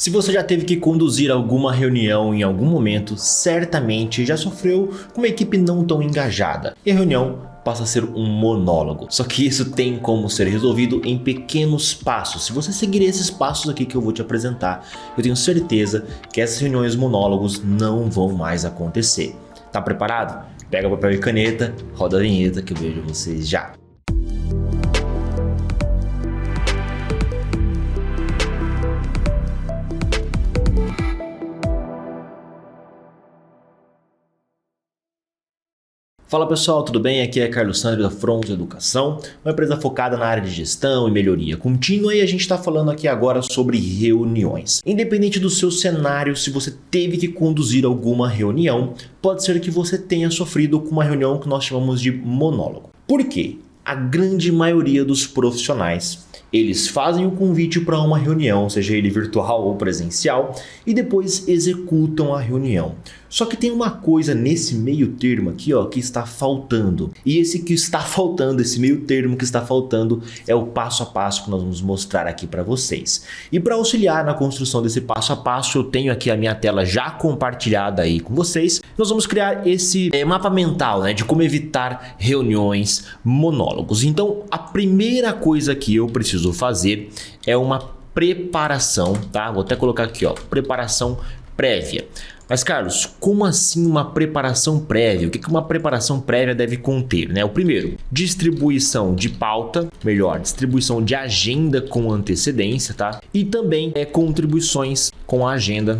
Se você já teve que conduzir alguma reunião em algum momento, certamente já sofreu com uma equipe não tão engajada. E a reunião passa a ser um monólogo. Só que isso tem como ser resolvido em pequenos passos. Se você seguir esses passos aqui que eu vou te apresentar, eu tenho certeza que essas reuniões monólogos não vão mais acontecer. Tá preparado? Pega papel e caneta, roda a vinheta que eu vejo vocês já. Fala pessoal, tudo bem? Aqui é Carlos Sandro da Front Educação, uma empresa focada na área de gestão e melhoria contínua, e a gente está falando aqui agora sobre reuniões. Independente do seu cenário, se você teve que conduzir alguma reunião, pode ser que você tenha sofrido com uma reunião que nós chamamos de monólogo. Por quê? A grande maioria dos profissionais, eles fazem o convite para uma reunião, seja ele virtual ou presencial, e depois executam a reunião. Só que tem uma coisa nesse meio termo aqui, ó, que está faltando. E esse que está faltando, esse meio termo que está faltando, é o passo a passo que nós vamos mostrar aqui para vocês. E para auxiliar na construção desse passo a passo, eu tenho aqui a minha tela já compartilhada aí com vocês. Nós vamos criar esse mapa mental, né, de como evitar reuniões monólogos. Então, a primeira coisa que eu preciso fazer é uma preparação, tá? Vou até colocar aqui, ó, preparação prévia. Mas Carlos, como assim uma preparação prévia? O que uma preparação prévia deve conter, né? O primeiro, distribuição de pauta, distribuição de agenda com antecedência, tá? E também contribuições com a agenda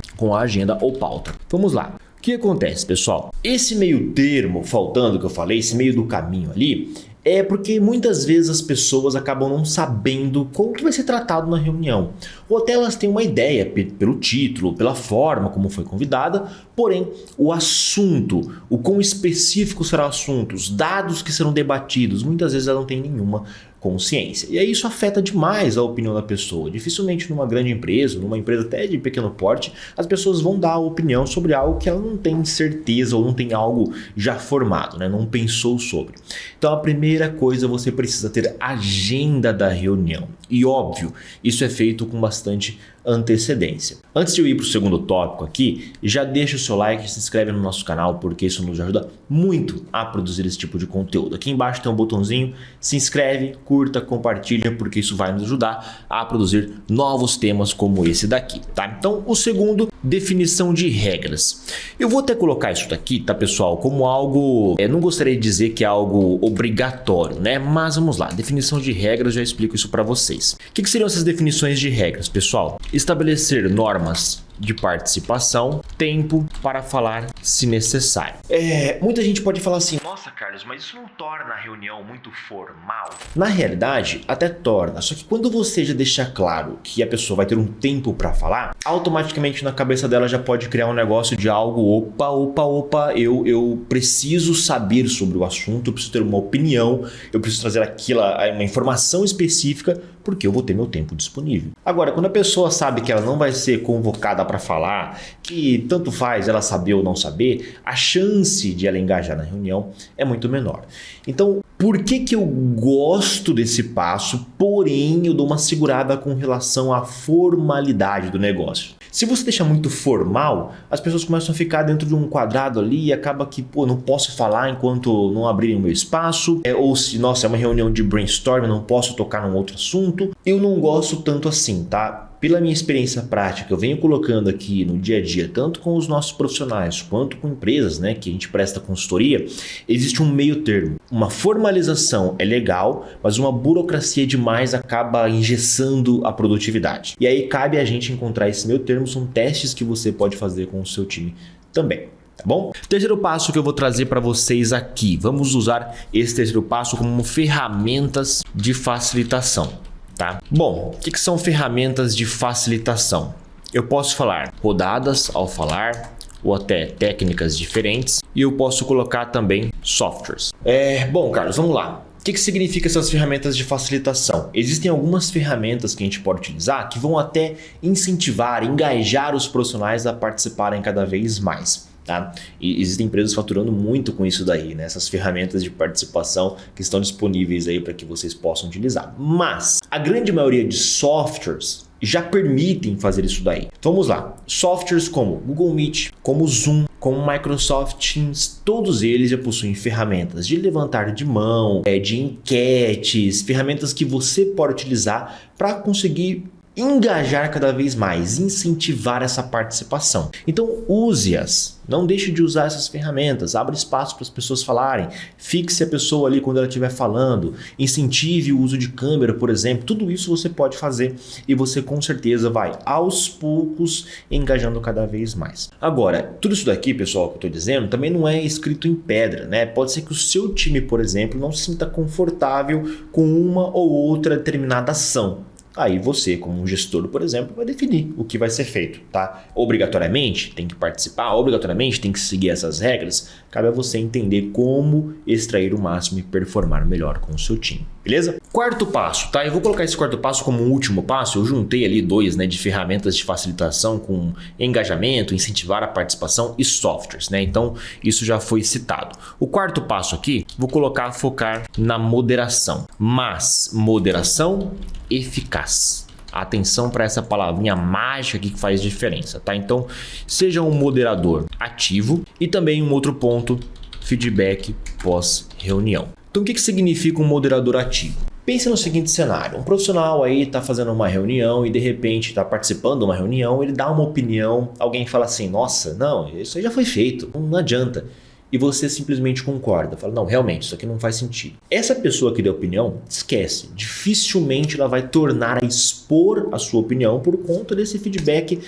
ou pauta. Vamos lá. O que acontece, pessoal? Esse meio termo faltando que eu falei, esse meio do caminho ali, é porque muitas vezes as pessoas acabam não sabendo como que vai ser tratado na reunião. Ou até elas têm uma ideia pelo título, pela forma como foi convidada, porém o assunto, o quão específico será o assunto, os dados que serão debatidos, muitas vezes ela não tem nenhuma consciência. E aí isso afeta demais a opinião da pessoa. Dificilmente numa grande empresa, numa empresa até de pequeno porte, as pessoas vão dar a opinião sobre algo que ela não tem certeza ou não tem algo já formado, né? Não pensou sobre. Então a primeira coisa, você precisa ter agenda da reunião. E óbvio, isso é feito com bastante antecedência. Antes de eu ir para o segundo tópico aqui, já deixa o seu like e se inscreve no nosso canal, porque isso nos ajuda muito a produzir esse tipo de conteúdo. Aqui embaixo tem um botãozinho, se inscreve, curta, compartilha, porque isso vai nos ajudar a produzir novos temas como esse daqui, tá? Então, o segundo, definição de regras. Eu vou até colocar isso daqui, tá, pessoal, como algo, não gostaria de dizer que é algo obrigatório, né? Mas vamos lá, definição de regras, já explico isso para vocês. O que seriam essas definições de regras, pessoal? Estabelecer normas de participação, tempo para falar se necessário. Muita gente pode falar assim, nossa Carlos, mas isso não torna a reunião muito formal? Na realidade, até torna, só que quando você já deixa claro que a pessoa vai ter um tempo para falar, automaticamente na cabeça dela já pode criar um negócio de algo, opa, eu preciso saber sobre o assunto, eu preciso ter uma opinião, eu preciso trazer uma informação específica, porque eu vou ter meu tempo disponível. Agora, quando a pessoa sabe que ela não vai ser convocada para falar, que tanto faz ela saber ou não saber, a chance de ela engajar na reunião é muito menor. Então, por que eu gosto desse passo, porém eu dou uma segurada com relação à formalidade do negócio? Se você deixar muito formal, as pessoas começam a ficar dentro de um quadrado ali e acaba que, não posso falar enquanto não abrirem o meu espaço, ou se, nossa, é uma reunião de brainstorming, não posso tocar num outro assunto. Eu não gosto tanto assim, tá? Pela minha experiência prática, eu venho colocando aqui no dia a dia, tanto com os nossos profissionais quanto com empresas, né, que a gente presta consultoria, existe um meio termo. Uma formalização é legal, mas uma burocracia demais acaba engessando a produtividade. E aí cabe a gente encontrar esse meio termo, são testes que você pode fazer com o seu time também. Tá bom? Terceiro passo que eu vou trazer para vocês aqui. Vamos usar esse terceiro passo como ferramentas de facilitação. Tá? Bom, o que são ferramentas de facilitação? Eu posso falar rodadas ao falar, ou até técnicas diferentes, e eu posso colocar também softwares. Bom, Carlos, vamos lá. O que significa essas ferramentas de facilitação? Existem algumas ferramentas que a gente pode utilizar que vão até incentivar, engajar os profissionais a participarem cada vez mais. Tá? E existem empresas faturando muito com isso daí, né? Essas ferramentas de participação que estão disponíveis aí para que vocês possam utilizar. Mas a grande maioria de softwares já permitem fazer isso daí. Vamos lá, softwares como Google Meet, como Zoom, como Microsoft Teams, todos eles já possuem ferramentas de levantar de mão, de enquetes, ferramentas que você pode utilizar para conseguir engajar cada vez mais, incentivar essa participação. Então use-as, não deixe de usar essas ferramentas, abra espaço para as pessoas falarem, fixe a pessoa ali quando ela estiver falando, incentive o uso de câmera, por exemplo, tudo isso você pode fazer e você com certeza vai aos poucos engajando cada vez mais. Agora, tudo isso daqui, pessoal, que eu estou dizendo, também não é escrito em pedra, né? Pode ser que o seu time, por exemplo, não se sinta confortável com uma ou outra determinada ação. Aí você, como um gestor, por exemplo, vai definir o que vai ser feito, tá? Obrigatoriamente tem que participar, obrigatoriamente tem que seguir essas regras. Cabe a você entender como extrair o máximo e performar melhor com o seu time, beleza? Quarto passo, tá? Eu vou colocar esse quarto passo como um último passo. Eu juntei ali dois, né, de ferramentas de facilitação com engajamento, incentivar a participação e softwares, né? Então isso já foi citado. O quarto passo aqui, vou colocar focar na moderação, mas moderação eficaz. Atenção para essa palavrinha mágica aqui que faz diferença, tá? Então, seja um moderador ativo e também um outro ponto, feedback pós-reunião. Então, o que significa um moderador ativo? Pense no seguinte cenário, um profissional aí está fazendo uma reunião e de repente está participando de uma reunião, ele dá uma opinião, alguém fala assim, nossa, não, isso aí já foi feito, não adianta. E você simplesmente concorda, fala, não, realmente, isso aqui não faz sentido. Essa pessoa que deu opinião, esquece, dificilmente ela vai tornar a expor a sua opinião por conta desse feedback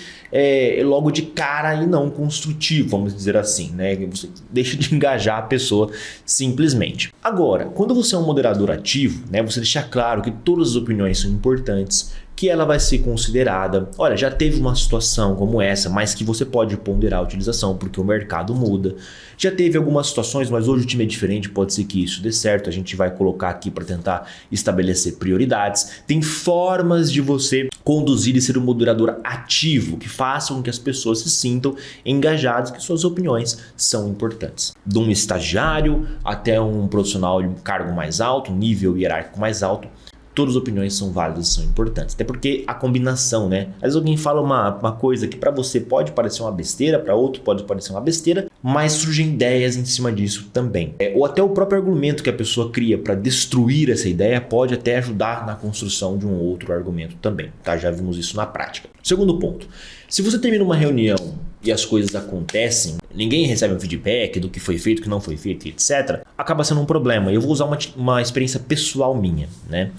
logo de cara e não construtivo, vamos dizer assim, né? Você deixa de engajar a pessoa simplesmente. Agora, quando você é um moderador ativo, né, você deixa claro que todas as opiniões são importantes, que ela vai ser considerada, olha, já teve uma situação como essa, mas que você pode ponderar a utilização porque o mercado muda. Já teve algumas situações, mas hoje o time é diferente, pode ser que isso dê certo, a gente vai colocar aqui para tentar estabelecer prioridades. Tem formas de você conduzir e ser um moderador ativo, que façam com que as pessoas se sintam engajadas, que suas opiniões são importantes. De um estagiário até um profissional de um cargo mais alto, nível hierárquico mais alto, todas as opiniões são válidas e são importantes. Até porque a combinação, né? Às vezes alguém fala uma coisa que para você pode parecer uma besteira, para outro pode parecer uma besteira, mas surgem ideias em cima disso também. Ou até o próprio argumento que a pessoa cria para destruir essa ideia pode até ajudar na construção de um outro argumento também, tá? Já vimos isso na prática. Segundo ponto, se você termina uma reunião e as coisas acontecem, ninguém recebe um feedback do que foi feito, que não foi feito, etc., acaba sendo um problema. Eu vou usar uma experiência pessoal minha, né?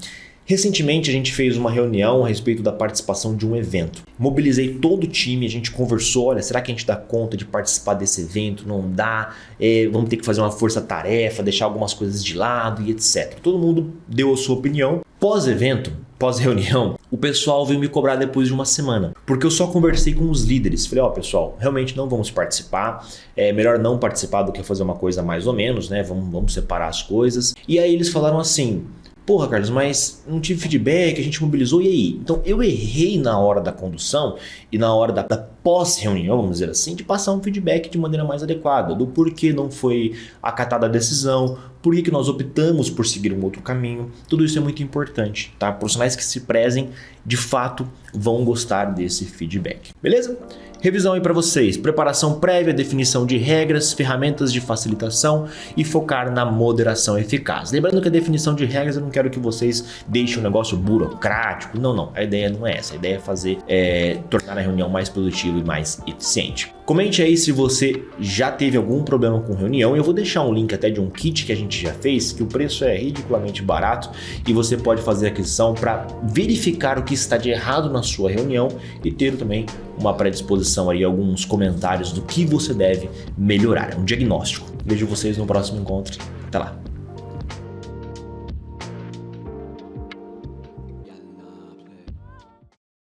Recentemente a gente fez uma reunião a respeito da participação de um evento. Mobilizei todo o time, a gente conversou, olha, será que a gente dá conta de participar desse evento? Não dá, vamos ter que fazer uma força-tarefa, deixar algumas coisas de lado e etc. Todo mundo deu a sua opinião. Pós-evento, pós-reunião, o pessoal veio me cobrar depois de uma semana, porque eu só conversei com os líderes. Falei, pessoal, realmente não vamos participar, é melhor não participar do que fazer uma coisa mais ou menos, né? Vamos separar as coisas. E aí eles falaram assim, porra, Carlos, mas não tive feedback, a gente mobilizou, e aí? Então eu errei na hora da condução e na hora da pós-reunião, vamos dizer assim, de passar um feedback de maneira mais adequada, do porquê não foi acatada a decisão, por que nós optamos por seguir um outro caminho. Tudo isso é muito importante, tá? Profissionais que se prezem, de fato, vão gostar desse feedback. Beleza? Revisão aí para vocês, preparação prévia, definição de regras, ferramentas de facilitação e focar na moderação eficaz. Lembrando que a definição de regras eu não quero que vocês deixem um negócio burocrático, não, a ideia não é essa, a ideia é fazer, tornar a reunião mais produtiva e mais eficiente. Comente aí se você já teve algum problema com reunião, eu vou deixar um link até de um kit que a gente já fez, que o preço é ridiculamente barato e você pode fazer a aquisição para verificar o que está de errado na sua reunião e ter também uma predisposição aí, alguns comentários do que você deve melhorar, um diagnóstico. Vejo vocês no próximo encontro, até lá!